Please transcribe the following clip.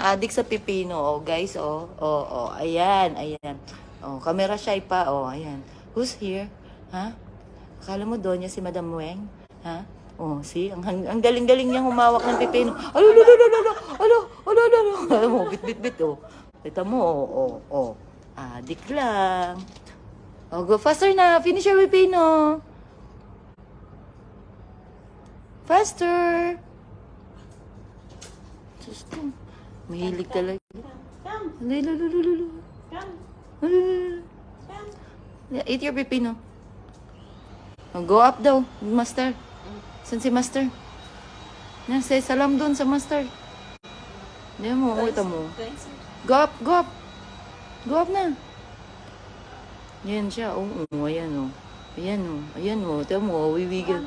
adik sa pipino, oh, guys, oh. Oh, oh, ayan, ayan. Oh, camera shy pa, oh, ayan. Who's here? Ha? Akala mo doon niya si Madam Weng? Ha? Oh, see? Ang galing-galing niyang humawak ng pipino. Alo, alo, alo, alo, alo, alo, alo, alo. Alam mo, bit, bit, bit, oh. Kita mo, oh, oh, oh. Adik lang. Oh, go faster na. Finish your pipino. Faster. Diyos ko. Mahilig talaga. Lalo, lalo, lalo. Eat your pipino. Oh, go up daw, master. Saan si master? Say salam dun sa master. Hindi mo, kita mo. Go up, go up. Go up na. Yan siya, oo, ayan o. Ayan o, ayan o. Tiyan mo, wiwigil.